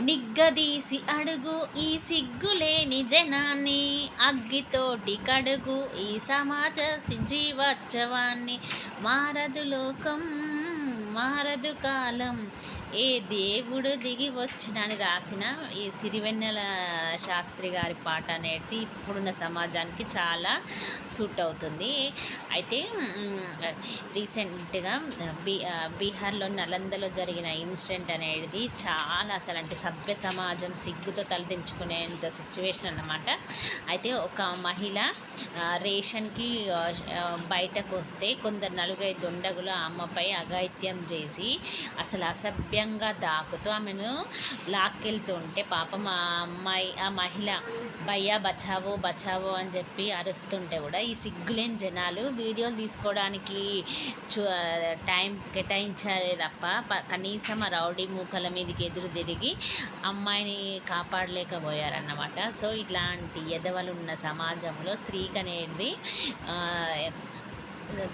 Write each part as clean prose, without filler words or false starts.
నిగ్గదీసి అడుగు ఈ సిగ్గులేని జనాన్ని, అగ్గితోటి కడుగు ఈ సమాజ జీవోత్సవాన్ని. మారదు లోకం, మారదు కాలం, ఏ దేవుడు దిగి వచ్చిన అని రాసిన ఈ సిరివెన్నెల శాస్త్రి గారి పాట అనేది ఇప్పుడున్న సమాజానికి చాలా సూట్ అవుతుంది. అయితే రీసెంట్గా బీహార్లో నలందలో జరిగిన ఇన్సిడెంట్ అనేది చాలా అసలు అంటే సభ్య సమాజం సిగ్గుతో తలదించుకునేంత సిచ్యువేషన్ అన్నమాట. అయితే ఒక మహిళ రేషన్కి బయటకు వస్తే కొందరు నలుగురైదు దుండగులు ఆ అమ్మపై అఘాయిత్యం చేసి అసలు అసభ్యంగా దాకుతూ ఆమెను లాక్కెళ్తుంటే పాపం ఆ మహిళ భయ్యా బచావో బచావో అని చెప్పి అరుస్తుంటే కూడా ఈ సిగ్గులేని జనాలు వీడియోలు తీసుకోవడానికి టైం కేటాయించారే తప్ప కనీసం ఆ రౌడీ మూకల మీదకి ఎదురు తిరిగి అమ్మాయిని కాపాడలేకపోయారన్నమాట. సో ఇట్లాంటి ఎదవలు ఉన్న సమాజంలో స్త్రీకి అనేది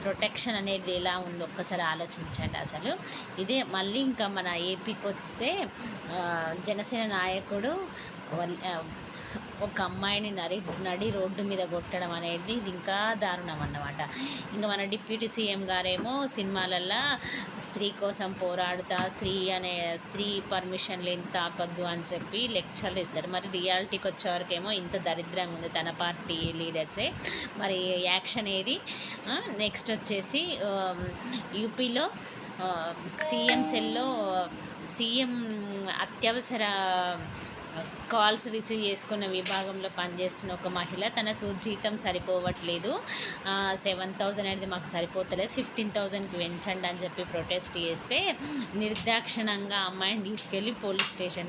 ప్రొటెక్షన్ అనేది ఎలా ఉందో ఒక్కసారి ఆలోచించండి. అసలు ఇదే మళ్ళీ ఇంకా మన ఏపీకి వస్తే జనసేన నాయకుడు ఒక అమ్మాయిని నడి రోడ్డు మీద కొట్టడం అనేది ఇది ఇంకా దారుణం అన్నమాట. ఇంకా మన డిప్యూటీ సీఎం గారేమో సినిమాలల్లో స్త్రీ కోసం పోరాడుతా స్త్రీ పర్మిషన్ లేని తాకొద్దు అని చెప్పి లెక్చర్లు ఇస్తారు. మరి రియాలిటీకి వచ్చేవరకేమో ఇంత దరిద్రంగా ఉంది తన పార్టీ లీడర్సే. మరి యాక్షన్ ఏది? నెక్స్ట్ వచ్చేసి యూపీలో సీఎం సెల్లో సీఎం అత్యవసర కాల్స్ రిసీవ్ చేసుకున్న విభాగంలో పనిచేస్తున్న ఒక మహిళ తనకు జీతం సరిపోవట్లేదు, 7,000 అనేది మాకు సరిపోతలేదు, 15,000కి పెంచండి అని చెప్పి ప్రొటెస్ట్ చేస్తే నిర్దాక్షిణంగా అమ్మాయిని తీసుకెళ్ళి పోలీస్ స్టేషన్